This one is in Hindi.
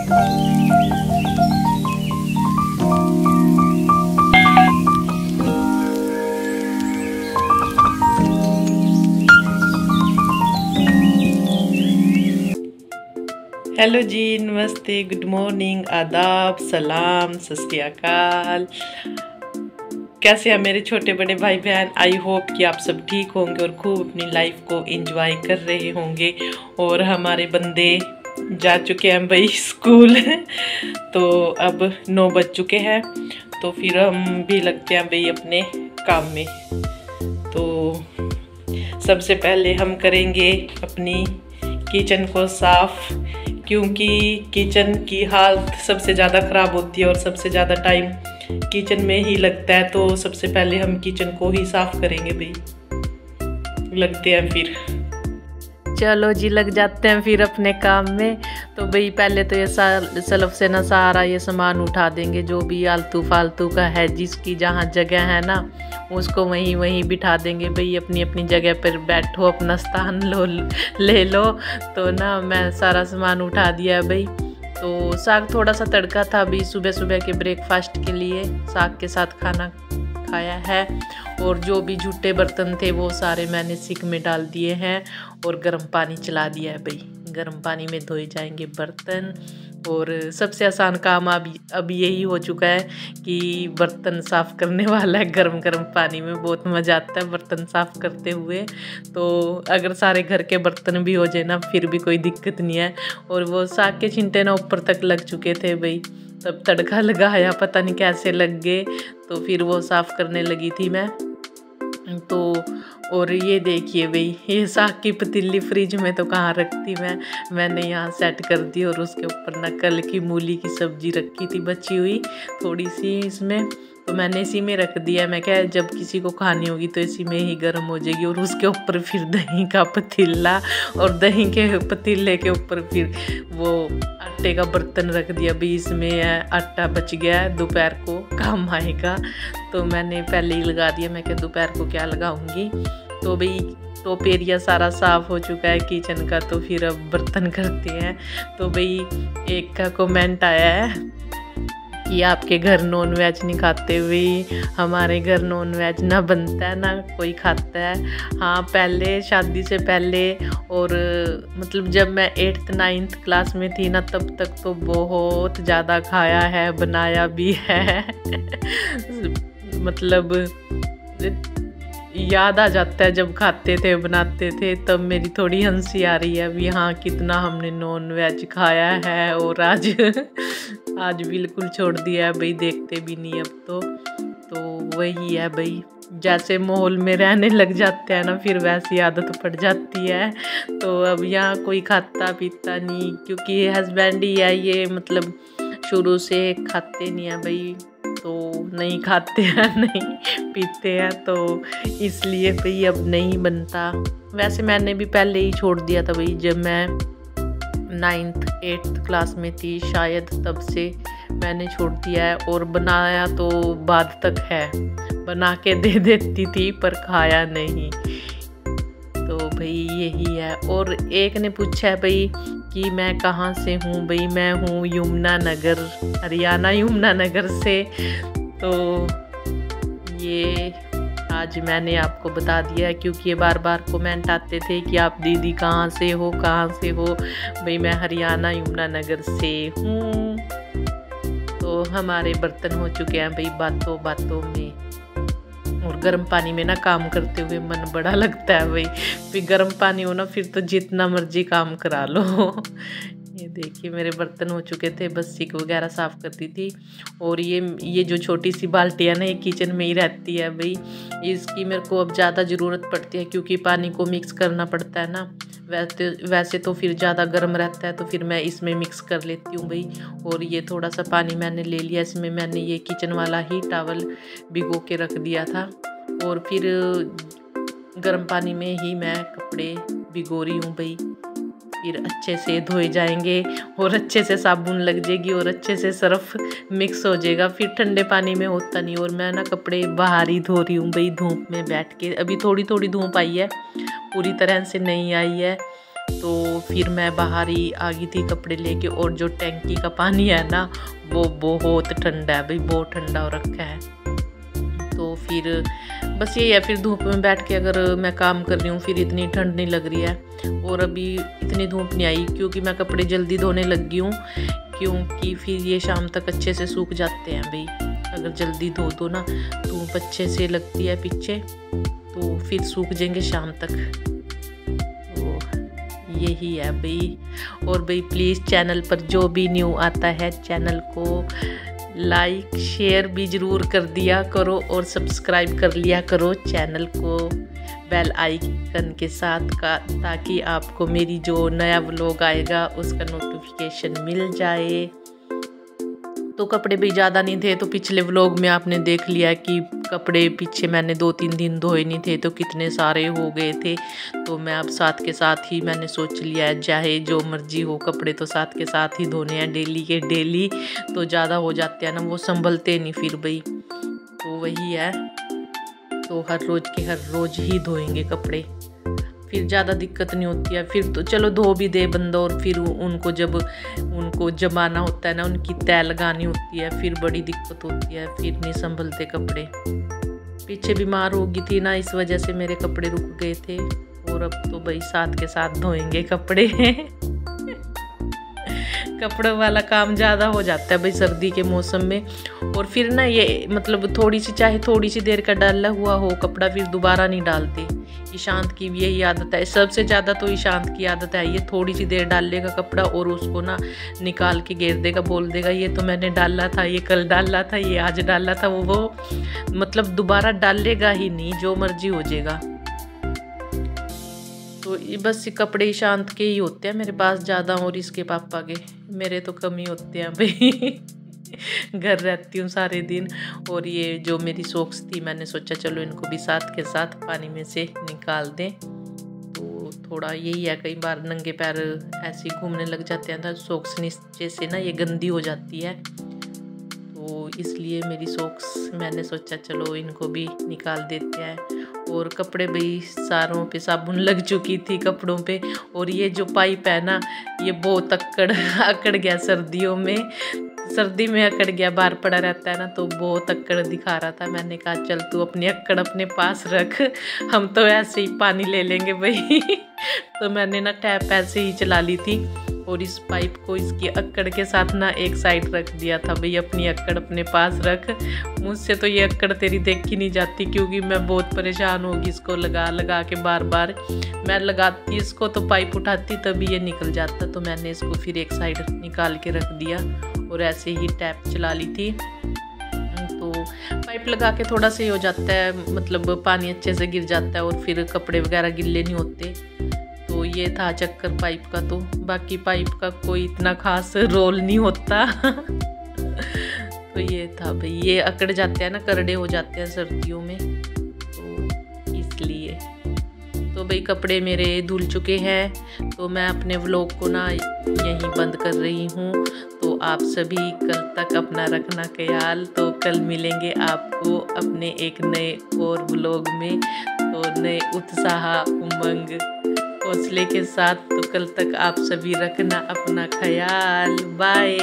हेलो जी, नमस्ते, गुड मॉर्निंग, आदाब, सलाम, सत श्री अकाल। कैसे हैं मेरे छोटे बड़े भाई बहन? आई होप कि आप सब ठीक होंगे और खूब अपनी लाइफ को एंजॉय कर रहे होंगे। और हमारे बंदे जा चुके हैं भाई स्कूल तो अब 9 बज चुके हैं, तो फिर हम भी लगते हैं भाई अपने काम में। तो सबसे पहले हम करेंगे अपनी किचन को साफ़, क्योंकि किचन की हालत सबसे ज़्यादा ख़राब होती है और सबसे ज़्यादा टाइम किचन में ही लगता है। तो सबसे पहले हम किचन को ही साफ़ करेंगे भाई। लगते हैं फिर। चलो जी, लग जाते हैं फिर अपने काम में। तो भाई पहले तो ये सलफ से ना सारा ये सामान उठा देंगे, जो भी आलतू फालतू का है, जिसकी जहाँ जगह है ना उसको वहीं बिठा देंगे भाई। अपनी अपनी जगह पर बैठो, अपना स्थान ले लो। तो ना मैं सारा सामान उठा दिया भाई। तो साग थोड़ा सा तड़का था अभी सुबह सुबह के ब्रेकफास्ट के लिए, साग के साथ खाना खाया है। और जो भी जूठे बर्तन थे वो सारे मैंने सिंक में डाल दिए हैं और गर्म पानी चला दिया है भाई। गर्म पानी में धोए जाएंगे बर्तन। और सबसे आसान काम अब यही हो चुका है कि बर्तन साफ़ करने वाला है गर्म गर्म पानी में। बहुत मज़ा आता है बर्तन साफ़ करते हुए। तो अगर सारे घर के बर्तन भी हो जाए ना फिर भी कोई दिक्कत नहीं है। और वो साग के छिंटे ना ऊपर तक लग चुके थे भाई, तब तड़का लगाया, पता नहीं कैसे लग गए। तो फिर वो साफ़ करने लगी थी मैं। तो और ये देखिए भाई, ये साग की पतीली फ्रिज में तो कहाँ रखती मैंने यहाँ सेट कर दी। और उसके ऊपर ना कल की मूली की सब्जी रखी थी बची हुई थोड़ी सी इसमें, तो मैंने इसी में रख दिया। मैं क्या, जब किसी को खानी होगी तो इसी में ही गर्म हो जाएगी। और उसके ऊपर फिर दही का पतीला, और दही के पतीले के ऊपर फिर वो आटे का बर्तन रख दिया भाई। इसमें आटा बच गया है, दोपहर को काम आएगा। तो मैंने पहले ही लगा दिया, मैं क्या दोपहर को क्या लगाऊंगी। तो भाई टॉप एरिया सारा साफ़ हो चुका है किचन का। तो फिर अब बर्तन करते हैं। तो भाई एक का कमेंट आया है कि आपके घर नॉन वेज नहीं खाते हुए। हमारे घर नॉन वेज ना बनता है ना कोई खाता है। हाँ, पहले शादी से पहले, और मतलब जब मैं 8th 9th क्लास में थी ना तब तक तो बहुत ज़्यादा खाया है, बनाया भी है मतलब याद आ जाता है जब खाते थे बनाते थे, तब मेरी थोड़ी हंसी आ रही है अभी। हाँ, कितना हमने नॉन वेज खाया है। और आज आज बिल्कुल छोड़ दिया है भाई, देखते भी नहीं अब तो वही है भाई, जैसे माहौल में रहने लग जाते हैं ना फिर वैसी आदत पड़ जाती है। तो अब यहाँ कोई खाता पीता नहीं, क्योंकि हस्बैंड ही है ये, मतलब शुरू से खाते नहीं है भाई। तो नहीं खाते हैं नहीं पीते हैं, तो इसलिए भाई अब नहीं बनता। वैसे मैंने भी पहले ही छोड़ दिया था भाई, जब मैं 9th 8th क्लास में थी शायद, तब से मैंने छोड़ दिया है। और बनाया तो बाद तक है, बना के दे देती थी पर खाया नहीं। तो भाई यही है। और एक ने पूछा है भाई कि मैं कहाँ से हूँ भाई। मैं हूँ यमुनानगर, हरियाणा यमुनानगर से। तो ये आज मैंने आपको बता दिया है, क्योंकि ये बार बार कमेंट आते थे कि आप दीदी कहाँ से हो भाई। मैं हरियाणा यमुनानगर से हूँ। तो हमारे बर्तन हो चुके हैं भाई बातों बातों में। और गर्म पानी में ना काम करते हुए मन बड़ा लगता है भाई। फिर गर्म पानी हो ना फिर तो जितना मर्जी काम करा लो ये देखिए मेरे बर्तन हो चुके थे, बस सिंक वगैरह साफ़ करती थी। और ये जो छोटी सी बाल्टी है ना, ये किचन में ही रहती है भाई। इसकी मेरे को अब ज़्यादा ज़रूरत पड़ती है, क्योंकि पानी को मिक्स करना पड़ता है ना। वैसे तो फिर ज़्यादा गर्म रहता है तो फिर मैं इसमें मिक्स कर लेती हूँ भाई। और ये थोड़ा सा पानी मैंने ले लिया, इसमें मैंने ये किचन वाला ही टॉवल भिगो के रख दिया था। और फिर गर्म पानी में ही मैं कपड़े भिगो रही हूँ भाई। फिर अच्छे से धोए जाएंगे और अच्छे से साबुन लग जाएगी और अच्छे से सर्फ मिक्स हो जाएगा। फिर ठंडे पानी में होता नहीं। और मैं ना कपड़े बाहर ही धो रही हूँ भाई, धूप में बैठ के। अभी थोड़ी थोड़ी धूप आई है, पूरी तरह से नहीं आई है। तो फिर मैं बाहर ही आ गई थी कपड़े लेके। और जो टैंकी का पानी है ना वो बहुत ठंडा है भाई, बहुत ठंडा हो रखा है। तो फिर बस यही है, फिर धूप में बैठ के अगर मैं काम कर रही हूँ फिर इतनी ठंड नहीं लग रही है। और अभी इतनी धूप नहीं आई क्योंकि मैं कपड़े जल्दी धोने लगी हूँ, क्योंकि फिर ये शाम तक अच्छे से सूख जाते हैं भाई। अगर जल्दी धो दो ना धूप अच्छे से लगती है पीछे, तो फिर सूख जाएंगे शाम तक। तो यही है भाई। और भाई प्लीज़ चैनल पर जो भी न्यू आता है चैनल को लाइक शेयर भी ज़रूर कर दिया करो और सब्सक्राइब कर लिया करो चैनल को बेल आइकन के साथ का, ताकि आपको मेरी जो नया व्लॉग आएगा उसका नोटिफिकेशन मिल जाए। तो कपड़े भी ज़्यादा नहीं थे, तो पिछले व्लॉग में आपने देख लिया कि कपड़े पीछे मैंने 2-3 दिन धोए नहीं थे तो कितने सारे हो गए थे। तो मैं अब साथ के साथ ही मैंने सोच लिया है, चाहे जो मर्जी हो कपड़े तो साथ के साथ ही धोने हैं डेली के डेली। तो ज़्यादा हो जाते हैं ना वो संभलते नहीं फिर भाई। तो वही है, तो हर रोज़ के हर रोज़ ही धोएंगे कपड़े, फिर ज़्यादा दिक्कत नहीं होती है। फिर तो चलो धो भी दे बंदा, और फिर उनको जब उनको जमाना होता है ना, उनकी तय लगानी होती है, फिर बड़ी दिक्कत होती है, फिर नहीं संभलते कपड़े। पीछे बीमार हो गई थी ना, इस वजह से मेरे कपड़े रुक गए थे। और अब तो भाई साथ के साथ धोएंगे कपड़े कपड़ों वाला काम ज़्यादा हो जाता है भाई सर्दी के मौसम में। और फिर ना ये मतलब थोड़ी सी चाहे थोड़ी सी देर का डाला हुआ हो कपड़ा फिर दोबारा नहीं डालते। ईशांत की भी यही आदत है, सबसे ज़्यादा तो ईशांत की आदत है, ये थोड़ी सी देर डाल लेगा कपड़ा और उसको ना निकाल के घेर देगा, बोल देगा ये तो मैंने डाला था, ये कल डाला था, ये आज डाला था। वो मतलब दोबारा डालेगा ही नहीं, जो मर्जी हो जाएगा। तो बस कपड़े ईशांत के ही होते हैं मेरे पास ज़्यादा, और इसके पापा के मेरे तो कम ही होते हैं भाई घर रहती हूँ सारे दिन। और ये जो मेरी सॉक्स थी मैंने सोचा चलो इनको भी साथ के साथ पानी में से निकाल दें। तो थोड़ा यही है, कई बार नंगे पैर ऐसे घूमने लग जाते हैं तो सॉक्स नीचे से ना ये गंदी हो जाती है, तो इसलिए मेरी सॉक्स मैंने सोचा चलो इनको भी निकाल देते हैं। और कपड़े भाई सारों पे साबुन लग चुकी थी कपड़ों पे। और ये जो पाइप है ना ये बहुत अकड़ गया सर्दी में अकड़ गया, बाहर पड़ा रहता है ना तो बहुत अकड़ दिखा रहा था। मैंने कहा चल तू अपनी अकड़ अपने पास रख, हम तो ऐसे ही पानी ले लेंगे भाई तो मैंने ना टैप ऐसे ही चला ली थी और इस पाइप को इसकी अक्कड़ के साथ ना एक साइड रख दिया था। भाई अपनी अक्कड़ अपने पास रख, मुझसे तो ये अक्कड़ तेरी देखी नहीं जाती, क्योंकि मैं बहुत परेशान होगी इसको लगा लगा के। बार बार मैं लगाती इसको तो पाइप उठाती तभी ये निकल जाता, तो मैंने इसको फिर एक साइड निकाल के रख दिया और ऐसे ही टैप चला ली थी। तो पाइप लगा के थोड़ा सा हो जाता है, मतलब पानी अच्छे से गिर जाता है और फिर कपड़े वगैरह गिल्ले नहीं होते। तो ये था चक्कर पाइप का। तो बाकी पाइप का कोई इतना खास रोल नहीं होता तो ये था भाई, ये अकड़ जाते हैं ना, करड़े हो जाते हैं सर्दियों में, तो इसलिए। तो भाई कपड़े मेरे धुल चुके हैं, तो मैं अपने व्लॉग को ना यहीं बंद कर रही हूँ। तो आप सभी कल तक अपना रखना ख्याल, तो कल मिलेंगे आपको अपने एक नए और व्लॉग में, तो नए उत्साह उमंग हौसले के साथ। तो कल तक आप सभी रखना अपना ख्याल। बाय।